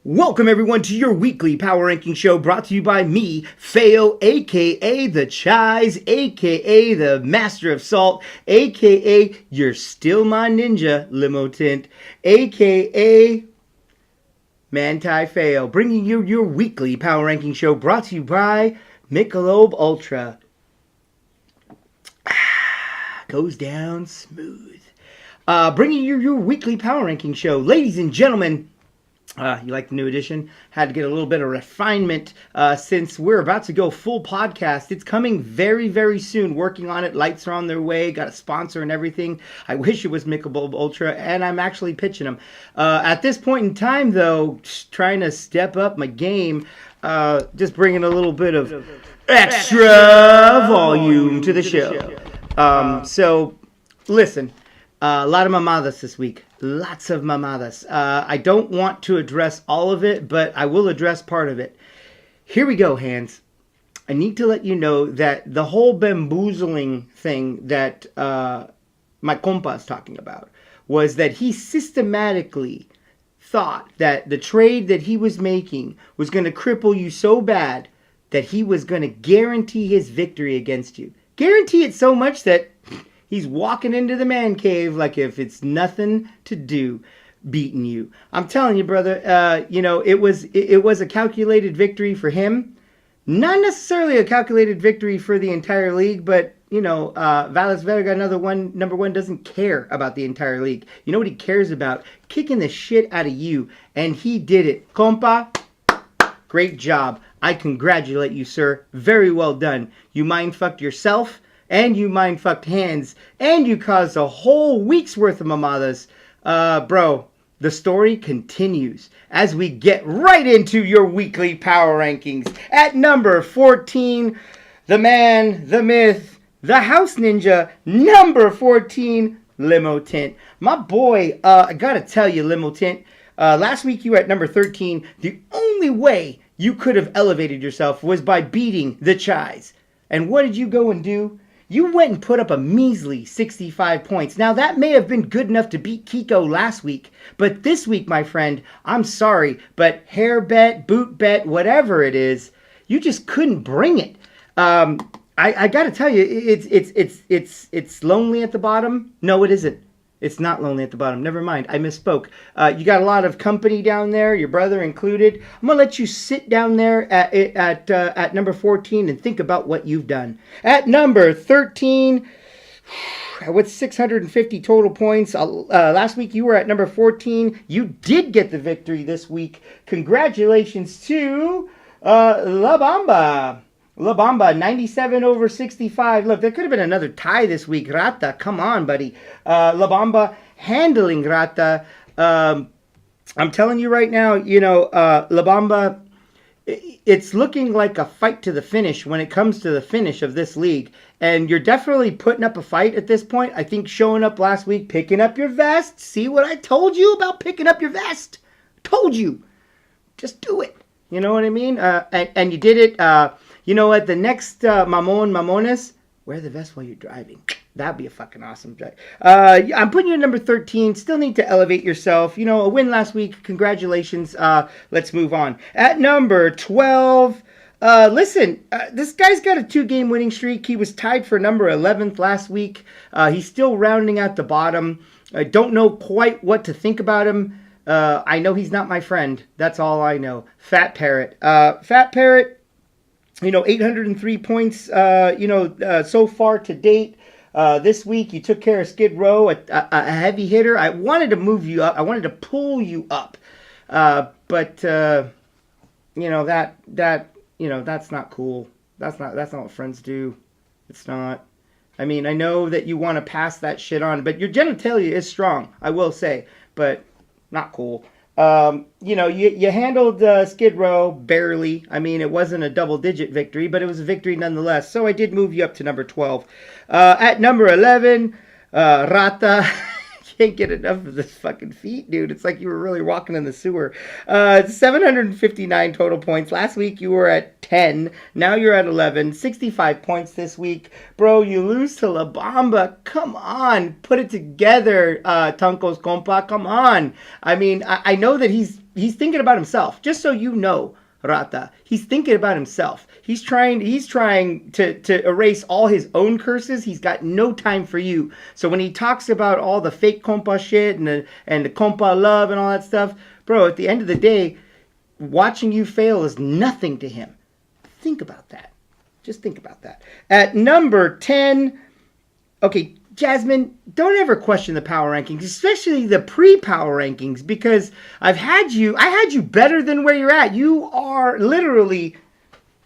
Welcome everyone to your weekly power ranking show brought to you by me, Fail, aka the Chais, aka the Master of Salt, aka You're Still My Ninja, Limo Tint, aka Manti Fail, bringing you your weekly power ranking show brought to you by Michelob Ultra. Goes down smooth. Bringing you your weekly power ranking show. Ladies and gentlemen, you like the new edition? Had to get a little bit of refinement since we're about to go full podcast. It's coming very, very soon. Working on it. Lights are on their way. Got a sponsor and everything. I wish it was Michelob Ultra, and I'm actually pitching them. At this point in time, though, trying to step up my game. Just bringing a little bit of extra volume to the show. So, listen. A lot of mamadas this week. Lots of mamadas. I don't want to address all of it, but I will address part of it. Here we go, Hans. I need to let you know that the whole bamboozling thing that my compa is talking about was that he systematically thought that the trade that he was making was going to cripple you so bad that he was going to guarantee his victory against you. Guarantee it so much that he's walking into the man cave like if it's nothing to do beating you. I'm telling you, brother, it was a calculated victory for him. Not necessarily a calculated victory for the entire league, but, Valis Verga, number one, doesn't care about the entire league. You know what he cares about? Kicking the shit out of you. And he did it. Compa, great job. I congratulate you, sir. Very well done. You mind-fucked yourself. And you mind-fucked Hands, and you caused a whole week's worth of mamadas. Bro, the story continues as we get right into your weekly power rankings. At number 14, the man, the myth, the house ninja, number 14, Limo Tint. My boy, I gotta tell you, Limo Tint, last week you were at number 13. The only way you could have elevated yourself was by beating the Chais. And what did you go and do? You went and put up a measly 65 points. Now, that may have been good enough to beat Kiko last week. But this week, my friend, I'm sorry, but hair bet, boot bet, whatever it is, you just couldn't bring it. I got to tell you, it's lonely at the bottom. No, it isn't. It's not lonely at the bottom. Never mind. I misspoke. You got a lot of company down there, your brother included. I'm going to let you sit down there at number 14 and think about what you've done. At number 13, with 650 total points. Last week you were at number 14. You did get the victory this week. Congratulations to La Bamba. La Bamba, 97 over 65. Look, there could have been another tie this week. Rata, come on, buddy. La Bamba handling Rata. I'm telling you right now, La Bamba, it's looking like a fight to the finish when it comes to the finish of this league. And you're definitely putting up a fight at this point. I think showing up last week, picking up your vest. See what I told you about picking up your vest? Told you. Just do it. You know what I mean? And you did it. You know what? The next Mamones, wear the vest while you're driving. That'd be a fucking awesome drive. I'm putting you at number 13. Still need to elevate yourself. A win last week. Congratulations. Let's move on. At number 12, listen, this guy's got a 2-game winning streak. He was tied for number 11th last week. He's still rounding out the bottom. I don't know quite what to think about him. I know he's not my friend. That's all I know. Fat Parrot. Fat Parrot. 803 points, so far to date. This week, you took care of Skid Row, a heavy hitter. I wanted to move you up. I wanted to pull you up. But that's not cool. That's not what friends do. It's not. I mean, I know that you want to pass that shit on, but your genitalia is strong, I will say, but not cool. You handled Skid Row barely. I mean, it wasn't a double-digit victory, but it was a victory nonetheless. So I did move you up to number 12. At number 11, Rata. Can't get enough of this fucking feet, dude. It's like you were really walking in the sewer. 759 total points. Last week you were at 10. Now you're at 11. 65 points this week. Bro, you lose to La Bamba. Come on. Put it together, Tunco's compa. Come on. I mean, I know that he's thinking about himself. Just so you know, Rata, he's thinking about himself. He's trying to erase all his own curses. He's got no time for you. So when he talks about all the fake compa shit and the compa love and all that stuff, bro, at the end of the day, watching you fail is nothing to him. Think about that. Just think about that. At number 10, okay, Jasmine, don't ever question the power rankings, especially the pre-power rankings, because I had you better than where you're at. You are literally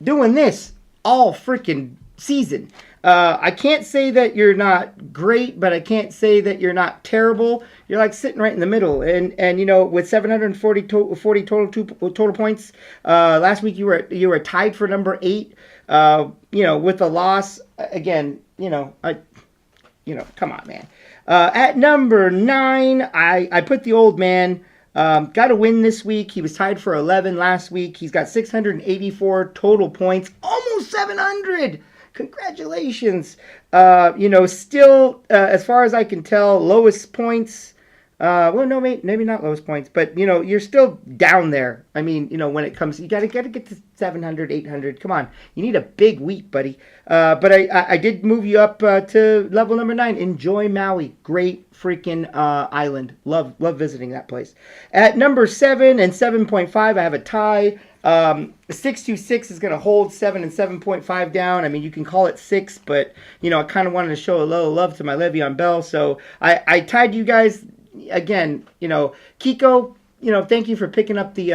doing this all freaking season. I can't say that you're not great, but I can't say that you're not terrible. You're like sitting right in the middle, and you know, with 740 total points. Last week you were tied for number 8. You know, with a loss again. Come on, man. At number 9, I put the old man. Got a win this week. He was tied for 11 last week. He's got 684 total points, almost 700. Congratulations. Still, as far as I can tell, lowest points. Well, no, maybe not lowest points, but, you're still down there. I mean, when it comes, you got to get to 700, 800. Come on. You need a big week, buddy. But I did move you up to level number 9. Enjoy Maui. Great freaking island. Love visiting that place. At number 7 and 7.5, I have a tie. 626 is going to hold 7 and 7.5 down. I mean, you can call it 6, but, I kind of wanted to show a little love to my Le'Veon Bell. So I tied you guys. Again, Kiko, thank you for picking up the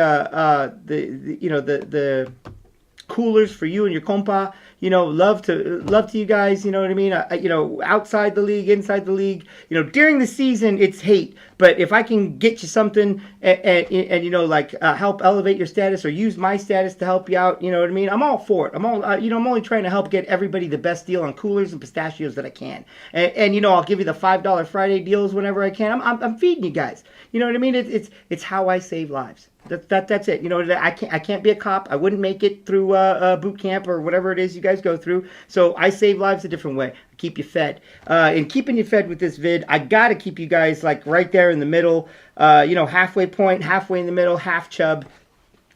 coolers for you and your compa. Love to you guys. You know what I mean? Outside the league, inside the league. During the season, it's hate. But if I can get you something and help elevate your status or use my status to help you out, you know what I mean? I'm all for it. I'm only trying to help get everybody the best deal on coolers and pistachios that I can. And I'll give you the $5 Friday deals whenever I can. I'm feeding you guys. You know what I mean? It's how I save lives. That's it. I can't be a cop. I wouldn't make it through boot camp or whatever it is you guys go through. So I save lives a different way. I keep you fed. And keeping you fed with this vid, I got to keep you guys like right there in the middle. Halfway point, halfway in the middle, half chub.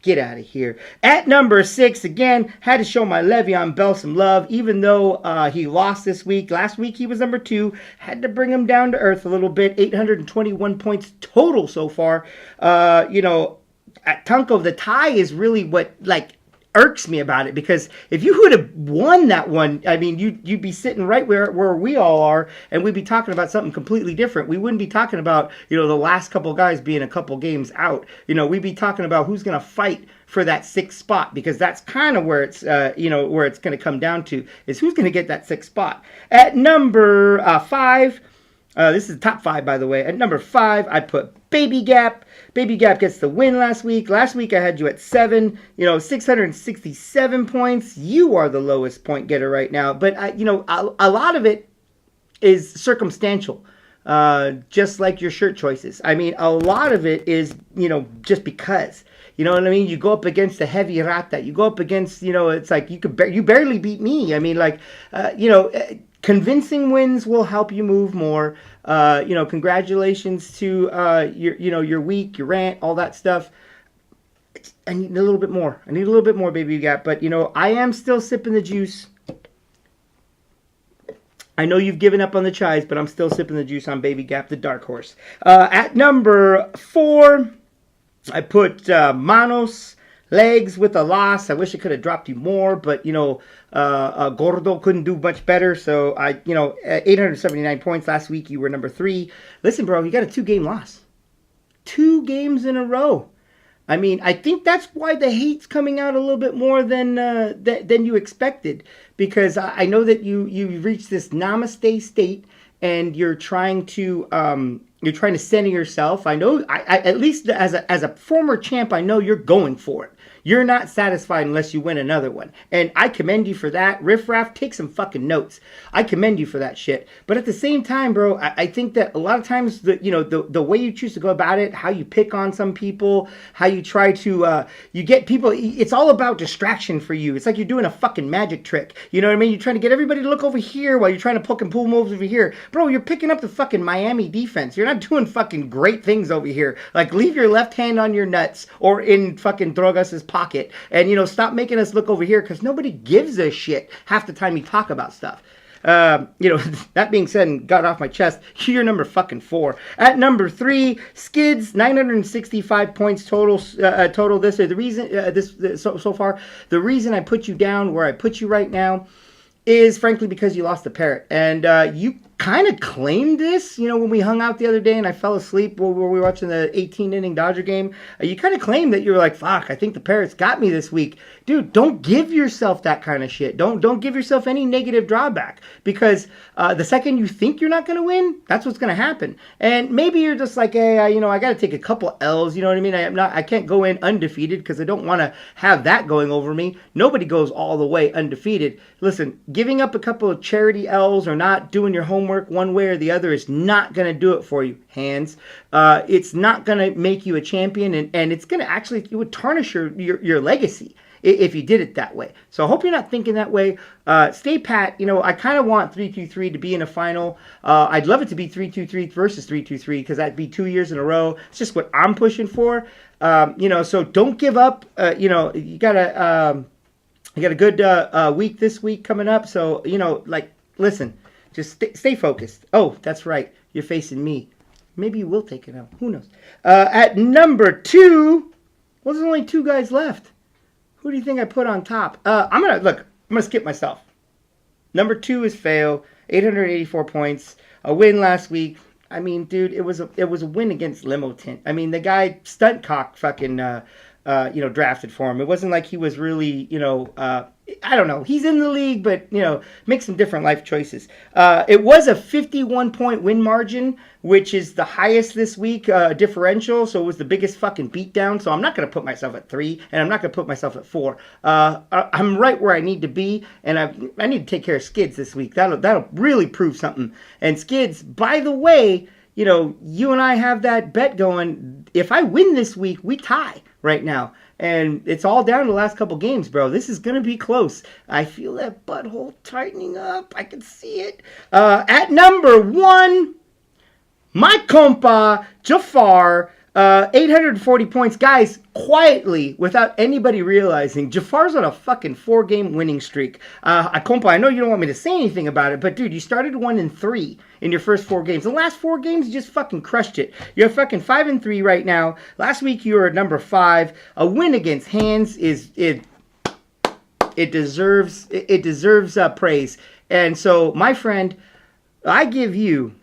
Get out of here. At number 6, again, had to show my Le'Veon Bell some love, even though he lost this week. Last week he was number 2. Had to bring him down to earth a little bit. 821 points total so far. At Tunko, the tie is really what irks me about it, because if you would have won that one, I mean, you'd be sitting right where we all are, and we'd be talking about something completely different. We wouldn't be talking about the last couple guys being a couple games out. We'd be talking about who's going to fight for that 6th spot, because that's kind of where it's where it's going to come down to, is who's going to get that 6th spot. At number 5. This is the top 5, by the way. At number 5, I put Baby Gap. Baby Gap gets the win last week. Last week I had you at 7. 667 points. You are the lowest point getter right now. But a lot of it is circumstantial. Just like your shirt choices. I mean, a lot of it is just because. You know what I mean? You go up against a heavy Rata. You go up against it's like you barely beat me. I mean, convincing wins will help you move more. Congratulations to your week, your rant, all that stuff. I need a little bit more. Baby Gap. But I am still sipping the juice. I know you've given up on the chives, but I'm still sipping the juice on Baby Gap, the dark horse. At number 4, I put Manos. Legs with a loss. I wish I could have dropped you more, but Gordo couldn't do much better. So at 879 points last week, you were number 3. Listen, bro, you got a 2-game loss. 2 games in a row. I mean, I think that's why the hate's coming out a little bit more than you expected, because I know that you reached this namaste state and you're trying to center yourself. I know, I at least as a former champ, I know you're going for it. You're not satisfied unless you win another one. And I commend you for that. Riff Raff, take some fucking notes. I commend you for that shit. But at the same time, bro, I think that a lot of times the way you choose to go about it, how you pick on some people, how you try to you get people, it's all about distraction for you. It's like you're doing a fucking magic trick. You know what I mean? You're trying to get everybody to look over here while you're trying to poke and pull moves over here. Bro, you're picking up the fucking Miami defense. You're not doing fucking great things over here. Like, leave your left hand on your nuts or in fucking Drogas' pocket. And, stop making us look over here because nobody gives a shit half the time you talk about stuff. That being said, and got off my chest, you're number fucking 4. At number 3, Skids, 965 points total. Total. This is the reason. So far, the reason I put you down where I put you right now is frankly because you lost the parrot, and you kind of claimed this. When we hung out the other day and I fell asleep while we were watching the 18-inning Dodger game, you kind of claimed that you were like, "Fuck, I think the parrots got me this week." Dude, don't give yourself that kind of shit. Don't give yourself any negative drawback, because the second you think you're not going to win, that's what's going to happen. And maybe you're just like, hey, I got to take a couple L's. You know what I mean? I can't go in undefeated because I don't want to have that going over me. Nobody goes all the way undefeated. Listen, giving up a couple of charity L's or not doing your homework one way or the other is not going to do it for you, Hands. It's not going to make you a champion, and it's going to actually, it would tarnish your legacy if you did it that way. So I hope you're not thinking that way. Stay pat. I kind of want 3-2-3 to be in a final. I'd love it to be 3-2-3 versus 3-2-3 because that'd be 2 years in a row. It's just what I'm pushing for. So don't give up. You got a good week this week coming up. So, listen, just stay focused. Oh, that's right. You're facing me. Maybe you will take it out. Who knows? At number 2, well, there's only 2 guys left. Who do you think I put on top? I'm gonna skip myself. Number 2 is Feo, 884 points, a win last week. I mean, dude, it was a win against Limo Tint. I mean, the guy stunt cock fucking drafted for him. It wasn't like he was really, I don't know. He's in the league, but, make some different life choices. It was a 51-point win margin, which is the highest this week, differential. So it was the biggest fucking beatdown. So I'm not going to put myself at 3, and I'm not going to put myself at 4. I'm right where I need to be, and I need to take care of Skids this week. That'll really prove something. And Skids, by the way, you and I have that bet going. If I win this week, we tie right now. And it's all down to the last couple games, bro. This is going to be close. I feel that butthole tightening up. I can see it. At number 1, my compa, Jafar, 840 points. Guys, quietly, without anybody realizing, Jafar's on a fucking 4-game winning streak. Compa, I know you don't want me to say anything about it, but dude, you started 1-3 in your first 4 games. The last 4 games, you just fucking crushed it. You're fucking 5-3 right now. Last week, you were at number 5. A win against Hands it deserves praise. And so, my friend, I give you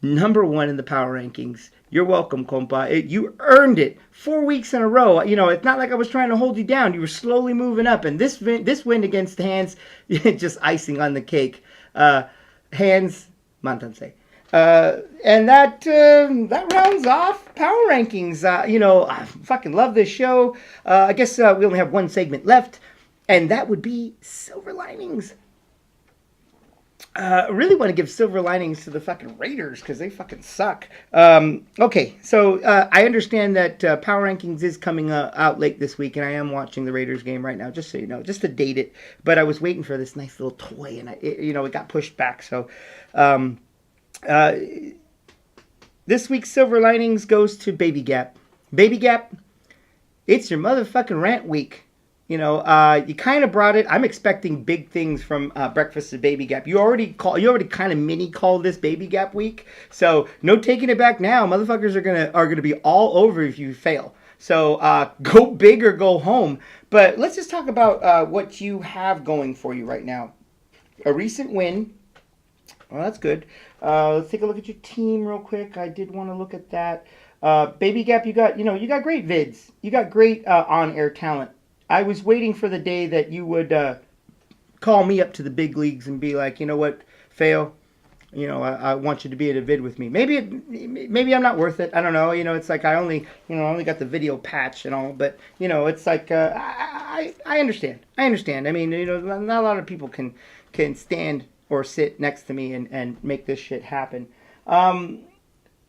number 1 in the power rankings. You're welcome, compa. You earned it 4 weeks in a row. It's not like I was trying to hold you down. You were slowly moving up, and this win against Hands, just icing on the cake. Hands, mantanse. And that rounds off power rankings. I fucking love this show. I guess we only have one segment left, and that would be Silver Linings. I really want to give silver linings to the fucking Raiders because they fucking suck. Okay, so I understand that Power Rankings is coming out late this week, and I am watching the Raiders game right now, just so you know, just to date it. But I was waiting for this nice little toy, and it got pushed back. So this week's silver linings goes to Baby Gap. Baby Gap, it's your motherfucking rant week. You kind of brought it. I'm expecting big things from Breakfast at Baby Gap. You already kind of mini called this Baby Gap week, so no taking it back now. Motherfuckers are gonna be all over if you fail. So go big or go home. But let's just talk about what you have going for you right now. A recent win. Well, that's good. Let's take a look at your team real quick. I did want to look at that. Baby Gap, you got great vids. You got great on-air talent. I was waiting for the day that you would call me up to the big leagues and be like, you know what, Fail, I want you to be at a vid with me. Maybe I'm not worth it. I don't know. It's like I only got the video patch and all, but it's like I understand. I mean, not a lot of people can stand or sit next to me and make this shit happen.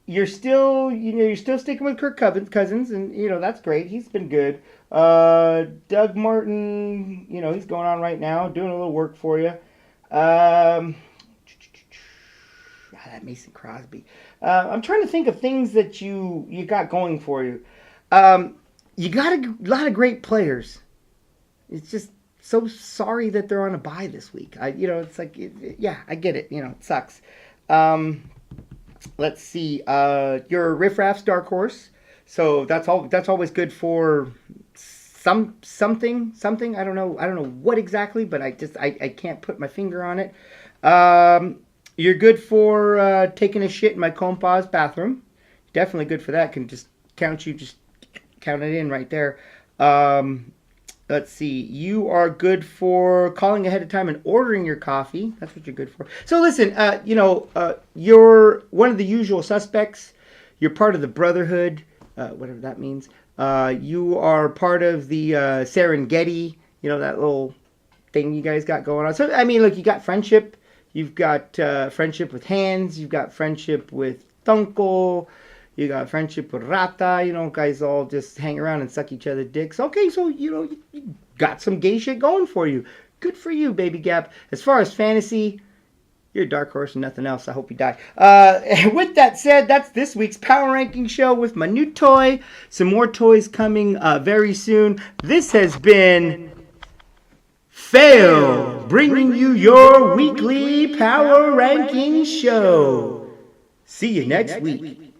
You're still sticking with Kirk Cousins, and that's great. He's been good. Doug Martin, he's going on right now, doing a little work for you. that Mason Crosby. I'm trying to think of things that you got going for you. You got a lot of great players. It's just so sorry that they're on a bye this week. It's like, yeah, I get it. It sucks. Let's see. Your Riff Raff's dark horse. So that's always good for something. I don't know what exactly, but I can't put my finger on it. You're good for taking a shit in my compad's bathroom. Definitely good for that. Can just count it in right there. Let's see. You are good for calling ahead of time and ordering your coffee. That's what you're good for. So listen, you're one of the usual suspects. You're part of the Brotherhood, whatever that means. You are part of the Serengeti, that little thing you guys got going on. So, I mean, look, you got friendship. You've got friendship with Hands. You've got friendship with Thunkel. You got friendship with Rata. Guys all just hang around and suck each other's dicks. Okay, so, you got some gay shit going for you. Good for you, Baby Gap. As far as fantasy, you're a dark horse and nothing else. I hope you die. With that said, that's this week's Power Ranking Show with my new toy. Some more toys coming very soon. This has been Fail, bringing you your weekly Power Ranking Show. See you next week.